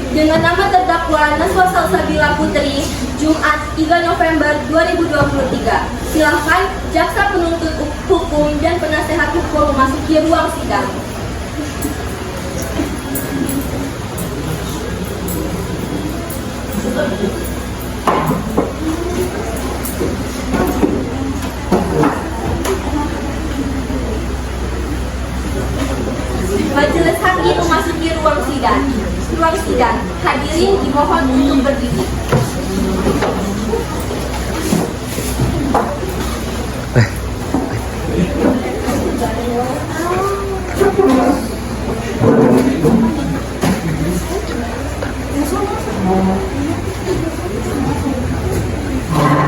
Dengan nama terdakwa Naswa Salsabila Putri, Jumat 3 November 2023. Silakan jaksa penuntut hukum dan penasehat hukum memasuki ruang sidang. Majelis hakim memasuki ruang sidang. Hadirin dimohon untuk berdiri.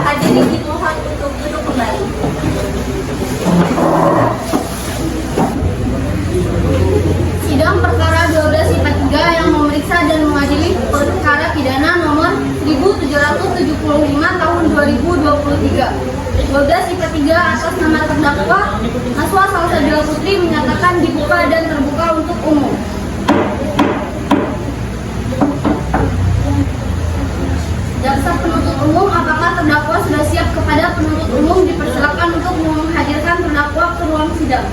Hadirin dimohon untuk duduk kembali. Sidang perkara 12/3 yang memeriksa dan mengadili perkara pidana nomor 1775 tahun 2023. 12/3 atas nama terdakwa Naswa Salsabila Putri menyatakan dibuka dan terbuka untuk umum. Jaksa penuntut umum, apakah terdakwa sudah siap? Kepada penuntut umum dipersilakan untuk menghadirkan terdakwa ke ruang sidang.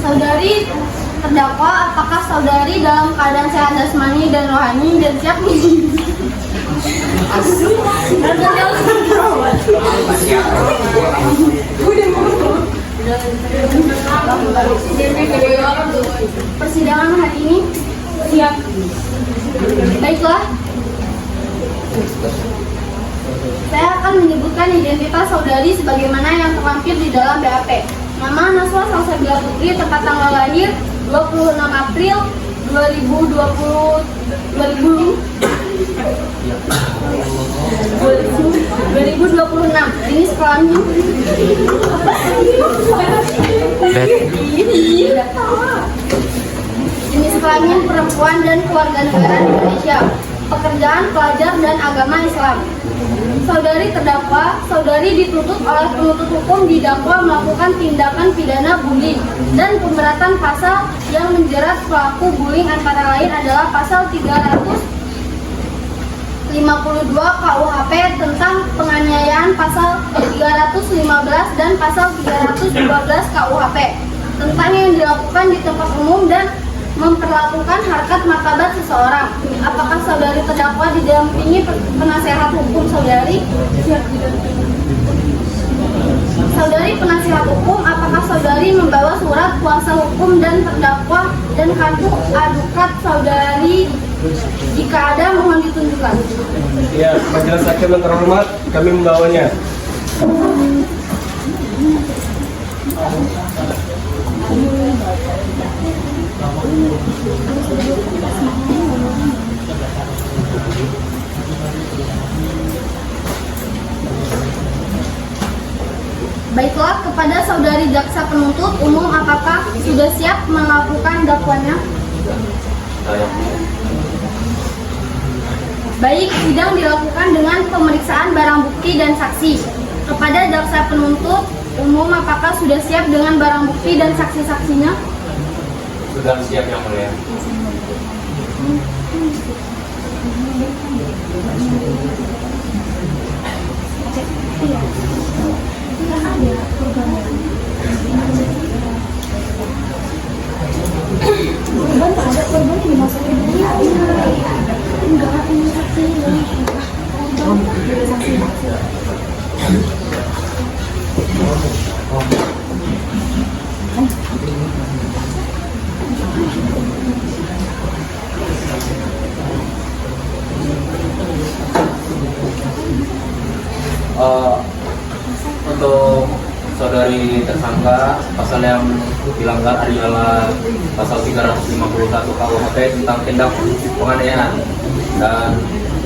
Saudari terdakwa, apakah saudari dalam keadaan sehat jasmani dan rohani dan siap persidangan hari ini? Siap. Baiklah. Saya akan menyebutkan identitas saudari sebagaimana yang terlampir di dalam BAP. Nama Naswa Salsabila Putri, tempat tanggal lahir 26 April 2026. Jenis kelamin perempuan dan kewarganegaraan Indonesia. Pekerjaan pelajar dan agama Islam. Saudari terdakwa, saudari dituntut oleh penuntut hukum didakwa melakukan tindakan pidana bullying dan pemberatan pasal yang menjerat pelaku bullying antara lain adalah pasal 352 KUHP tentang penganiayaan, pasal 315 dan pasal 312 KUHP tentang yang dilakukan di tempat umum dan memperlakukan harkat martabat seseorang. Apakah saudari terdakwa didampingi penasehat hukum saudari? Saudari penasihat hukum, apakah saudari membawa surat kuasa hukum dan terdakwa dan kartu advokat saudari? Jika ada, mohon ditunjukkan. Ya, majelis hakim yang terhormat, kami membawanya. Baiklah, kepada saudari jaksa penuntut umum, apakah sudah siap melakukan dakwaannya? Baik, sidang dilakukan dengan pemeriksaan barang bukti dan saksi. Kepada jaksa penuntut umum, apakah sudah siap dengan barang bukti dan saksi-saksinya? Sudah siap, Yang Mulia. Untuk saudari tersangka, pasal yang dilanggar adalah pasal 351 KUHP tentang tindak penganiayaan dan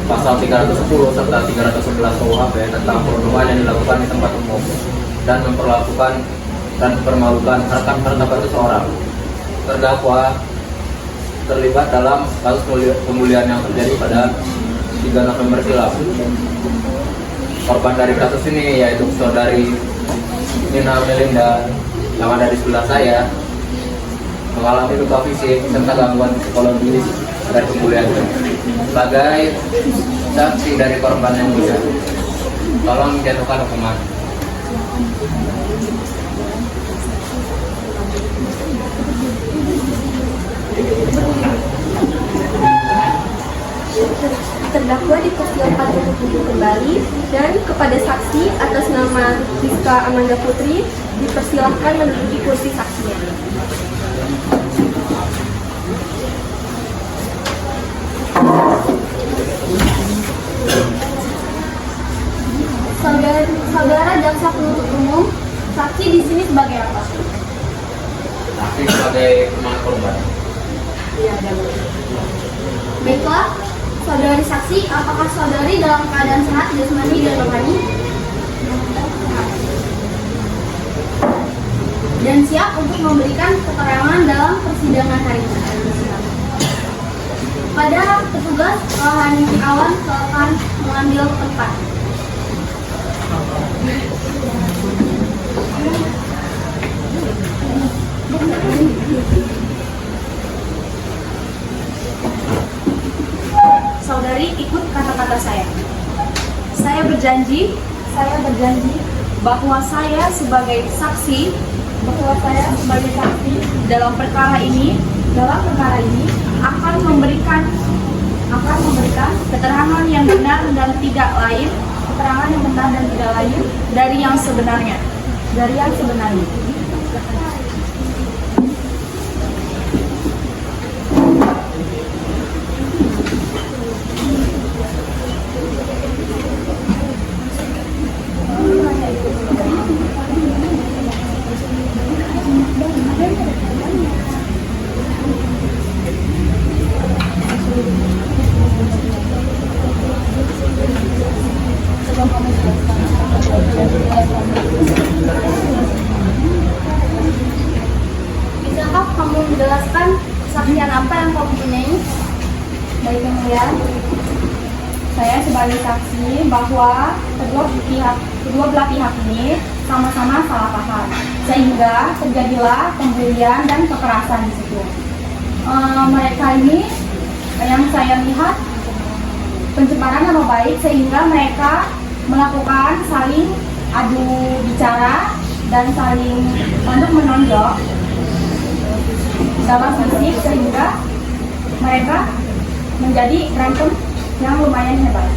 pasal 310 serta 311 KUHP tentang perundungan yang dilakukan di tempat umum dan memperlakukan dan mempermalukan harkat martabat seseorang. Terdakwa terlibat dalam kasus pembulian yang terjadi pada 3 3 November silam. Korban dari kasus ini yaitu saudari Nina Melinda yang ada di sebelah saya mengalami luka fisik serta gangguan psikologis dari pembulian. Sebagai saksi dari korban yang mulia, tolong jatuhkan hukuman. Terdakwa dipersilakan untuk duduk kembali dan kepada saksi atas nama Rizka Amanda Putri dipersilakan menduduki kursi saksinya. Saudara jaksa penuntut umum, saksi di sini sebagai apa? Saksi sebagai teman korban. Baiklah, saudari saksi, apakah saudari dalam keadaan sehat jasmani dan rohani? Dan siap untuk memberikan keterangan dalam persidangan hari ini. Pada petugas Rohani Awan akan mengambil tempat. Saudari ikut kata-kata saya. Saya berjanji bahwa saya sebagai saksi dalam perkara ini akan memberikan keterangan yang benar dan tidak lain dari yang sebenarnya. Bisakah kamu menjelaskan kesaksian apa yang kamu punyai? Baik, yang mulia, saya sebagai saksi bahwa kedua belah pihak ini sama-sama salah paham, sehingga terjadilah pembulian dan kekerasan di situ. Mereka ini yang saya lihat pencemaran nama baik, sehingga mereka melakukan saling adu bicara dan saling menonjok dalam fisik, sehingga mereka menjadi berantem yang lumayan hebat.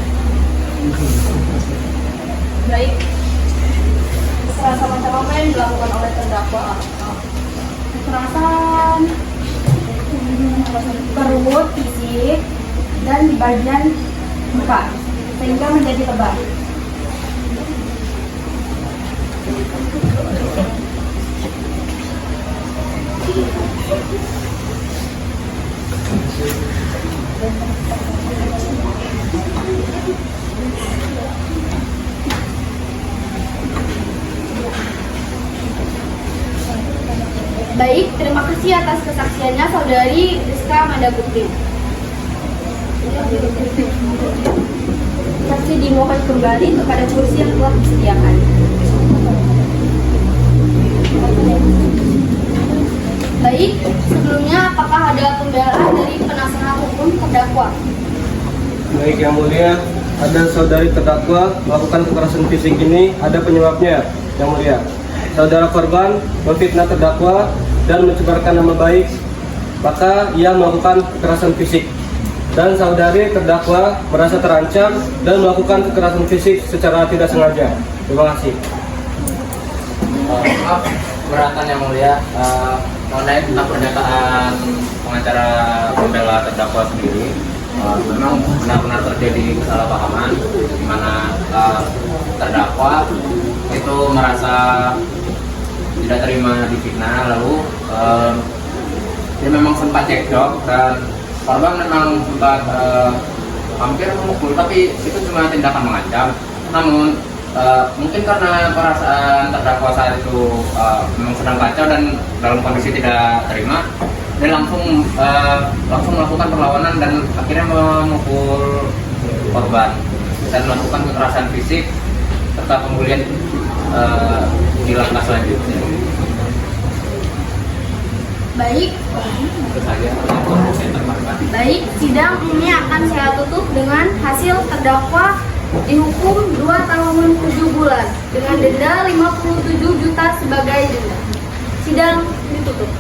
Baik. Kekerasan macam apa yang dilakukan oleh terdakwa? Kekerasan perut, fisik, dan di bagian muka, sehingga menjadi tebal. Baik, terima kasih atas kesaksiannya Saudari Rizka Amanda Putri. Saksi dimohon kembali kepada kursi yang telah disediakan. Baik, sebelumnya apakah ada pembelaan dari penasehat hukum terdakwa? Baik, yang mulia, ada saudari terdakwa melakukan kekerasan fisik ini ada penyebabnya, yang mulia. Saudara korban memfitnah terdakwa dan mencemarkan nama baik, maka ia melakukan kekerasan fisik. Dan saudari terdakwa merasa terancam dan melakukan kekerasan fisik secara tidak sengaja. Terima kasih. Maaf, keberatan yang mulia, mengenai tentang pernyataan pengacara pembela terdakwa sendiri, memang benar-benar terjadi kesalahpahaman di mana terdakwa itu merasa tidak terima difitnah, lalu dia memang sempat cekcok dan korban memang sempat hampir memukul, tapi itu cuma tindakan mengancam. Namun mungkin karena perasaan terdakwa saat itu memang sedang kacau dan dalam kondisi tidak terima, dia langsung melakukan perlawanan dan akhirnya memukul korban dan melakukan kekerasan fisik serta pembulian di langkah selanjutnya. Baik, Itu saja yang tambahkan. baik, sidang ini akan saya tutup dengan hasil terdakwa dihukum 2 tahun 7 bulan dengan denda 57 juta sebagai denda. Sidang ditutup.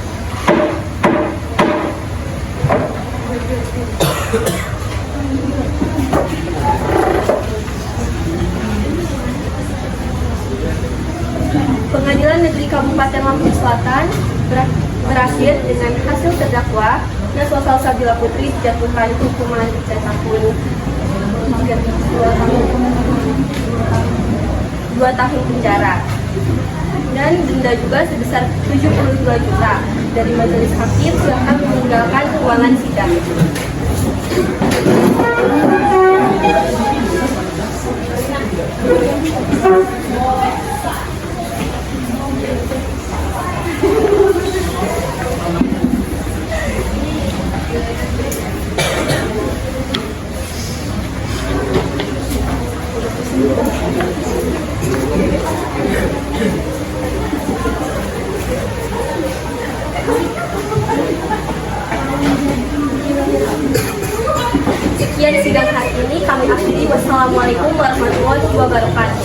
Pengadilan Negeri Kabupaten Lampung Selatan berakhir dengan hasil terdakwa Naswa Salsabila Putri dijatuhkan hukuman 2 tahun penjara dan denda juga sebesar 72 juta. Dari majelis hakim silakan meninggalkan ruangan sidang. Sekian sidang hari ini kami akhiri. Wassalamualaikum warahmatullahi wabarakatuh.